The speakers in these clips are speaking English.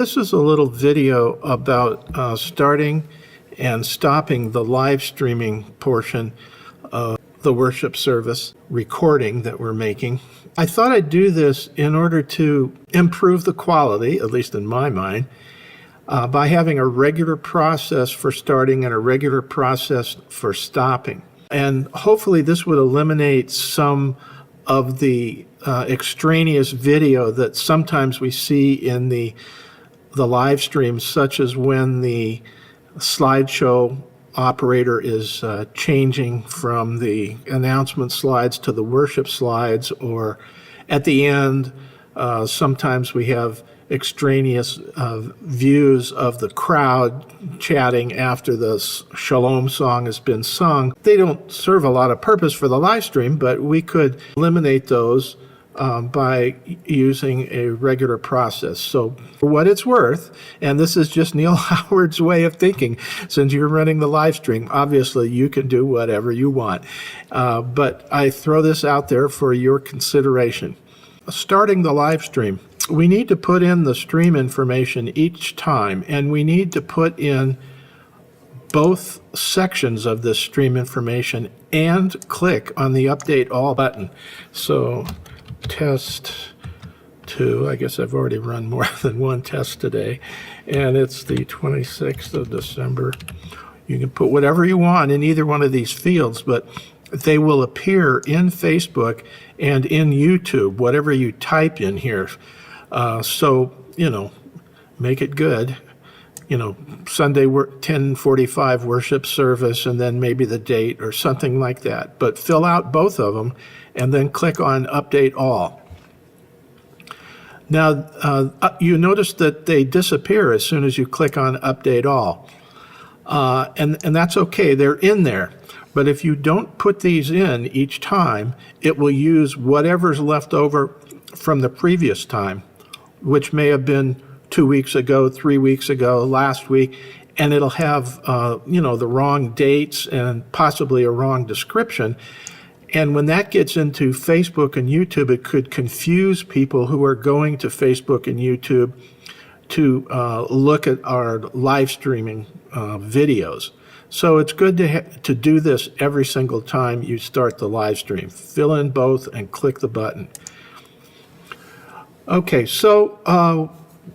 This is a little video about starting and stopping the live streaming portion of the worship service recording that we're making. I thought I'd do this in order to improve the quality, at least in my mind, by having a regular process for starting and a regular process for stopping. And hopefully this would eliminate some of the extraneous video that sometimes we see in the live streams, such as when the slideshow operator is changing from the announcement slides to the worship slides, or at the end, sometimes we have extraneous views of the crowd chatting after the shalom song has been sung. They don't serve a lot of purpose for the live stream, but we could eliminate those by using a regular process. So for what it's worth, and this is just Neil Howard's way of thinking, since you're running the live stream, obviously you can do whatever you want. But I throw this out there for your consideration. Starting the live stream, we need to put in the stream information each time, and we need to put in both sections of this stream information and click on the Update All button. So test 2, I guess I've already run more than one test today, and it's the 26th of December. You can put whatever you want in either one of these fields, but they will appear in Facebook and in YouTube, whatever you type in here. So, make it good. Sunday 10:45 worship service, and then maybe the date or something like that. But fill out both of them and then click on Update All. Now, you notice that they disappear as soon as you click on Update All. And that's okay, they're in there. But if you don't put these in each time, it will use whatever's left over from the previous time, which may have been 2 weeks ago, 3 weeks ago, last week, and it'll have, the wrong dates and possibly a wrong description. And when that gets into Facebook and YouTube, it could confuse people who are going to Facebook and YouTube to look at our live streaming videos. So it's good to do this every single time you start the live stream. Fill in both and click the button. Okay, so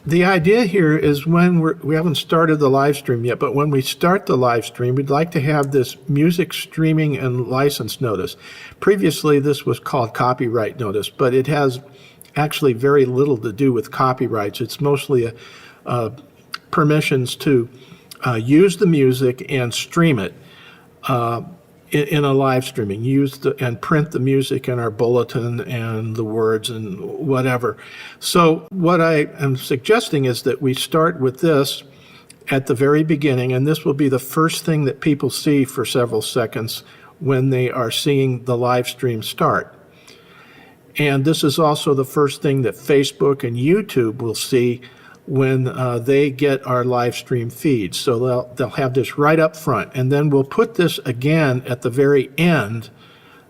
the idea here is when we haven't started the live stream yet, but when we start the live stream, we'd like to have this music streaming and license notice. Previously, this was called copyright notice, but it has actually very little to do with copyrights. It's mostly permissions to use the music and stream it in a live streaming. And print the music in our bulletin and the words and whatever. So what I am suggesting is that we start with this at the very beginning, and this will be the first thing that people see for several seconds when they are seeing the live stream start. And this is also the first thing that Facebook and YouTube will see when they get our live stream feed. So they'll have this right up front, and then we'll put this again at the very end,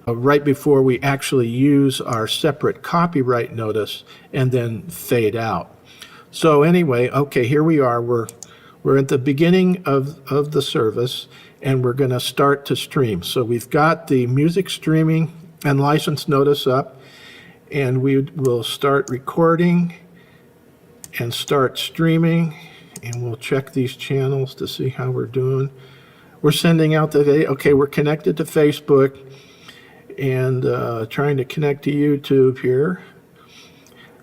right before we actually use our separate copyright notice, and then fade out. So anyway, okay, here we are. We're at the beginning of the service, and we're going to start to stream. So we've got the music streaming and license notice up, and we will start recording and start streaming, and we'll check these channels to see how we're doing. We're sending out the video. Okay, we're connected to Facebook and trying to connect to YouTube here.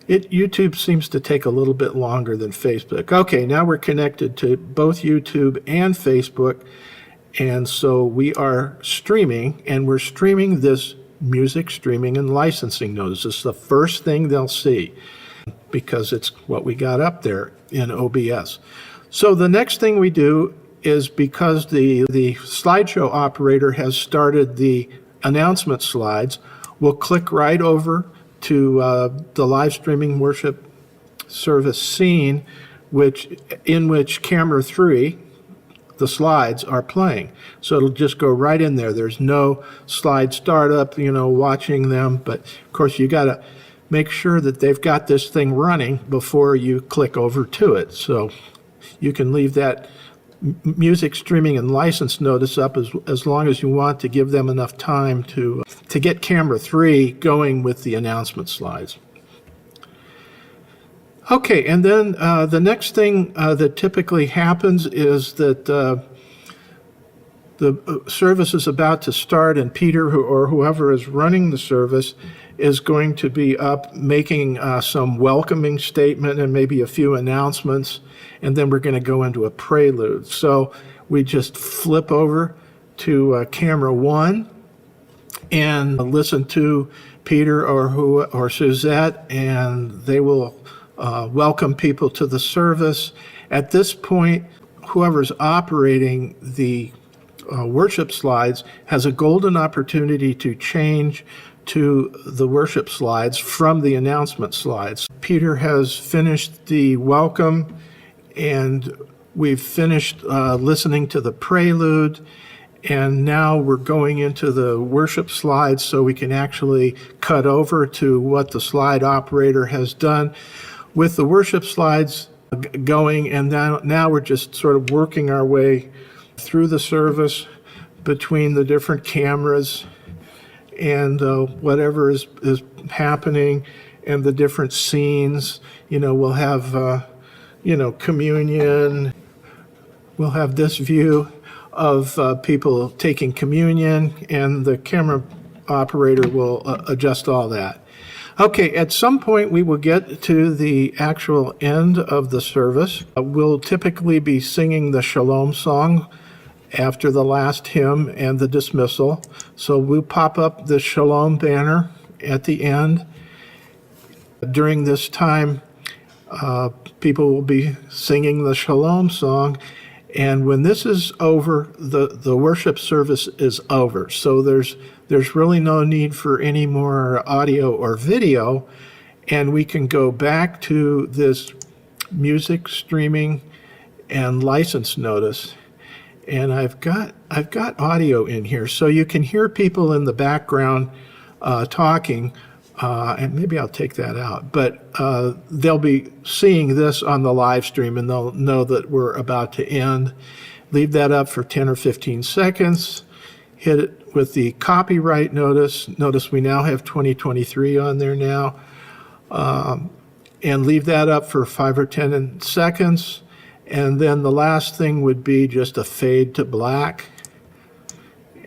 YouTube seems to take a little bit longer than Facebook. Okay, now we're connected to both YouTube and Facebook, and so we are streaming, and we're streaming this music streaming and licensing notice. This is the first thing they'll see, because it's what we got up there in OBS. So the next thing we do is, because the slideshow operator has started the announcement slides, we'll click right over to the live streaming worship service scene, in which camera 3, the slides, are playing. So it'll just go right in there. There's no slide startup, watching them, but of course you gotta make sure that they've got this thing running before you click over to it. So you can leave that music streaming and license notice up as long as you want to give them enough time to get camera 3 going with the announcement slides. Okay, and then the next thing that typically happens is that the service is about to start, and Peter or whoever is running the service is going to be up making some welcoming statement and maybe a few announcements, and then we're going to go into a prelude. So we just flip over to camera 1 and listen to Peter or Suzette, and they will welcome people to the service. At this point, whoever's operating the worship slides has a golden opportunity to change to the worship slides from the announcement slides. Peter has finished the welcome, and we've finished listening to the prelude, and now we're going into the worship slides so we can actually cut over to what the slide operator has done. With the worship slides going, and now we're just sort of working our way through the service between the different cameras and whatever is happening and the different scenes. We'll have, communion. We'll have this view of people taking communion, and the camera operator will adjust all that. Okay, at some point we will get to the actual end of the service. We'll typically be singing the Shalom song after the last hymn and the dismissal. So we'll pop up the Shalom banner at the end. During this time, people will be singing the Shalom song. And when this is over, the worship service is over. So there's really no need for any more audio or video, and we can go back to this music streaming and license notice. And I've got audio in here, so you can hear people in the background talking, and maybe I'll take that out. But they'll be seeing this on the live stream, and they'll know that we're about to end. Leave that up for 10 or 15 seconds. Hit it with the copyright notice. Notice we now have 2023 on there now. And leave that up for 5 or 10 seconds. And then the last thing would be just a fade to black.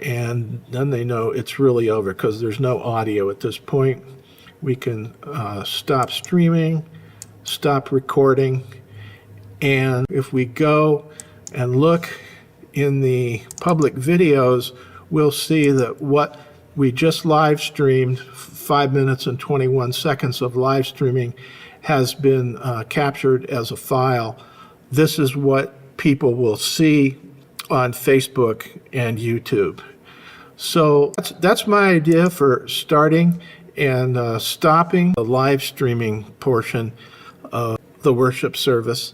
And then they know it's really over because there's no audio at this point. We can stop streaming, stop recording. And if we go and look in the public videos, we'll see that what we just live streamed, 5 minutes and 21 seconds of live streaming, has been captured as a file. This is what people will see on Facebook and YouTube. So that's my idea for starting and stopping the live streaming portion of the worship service.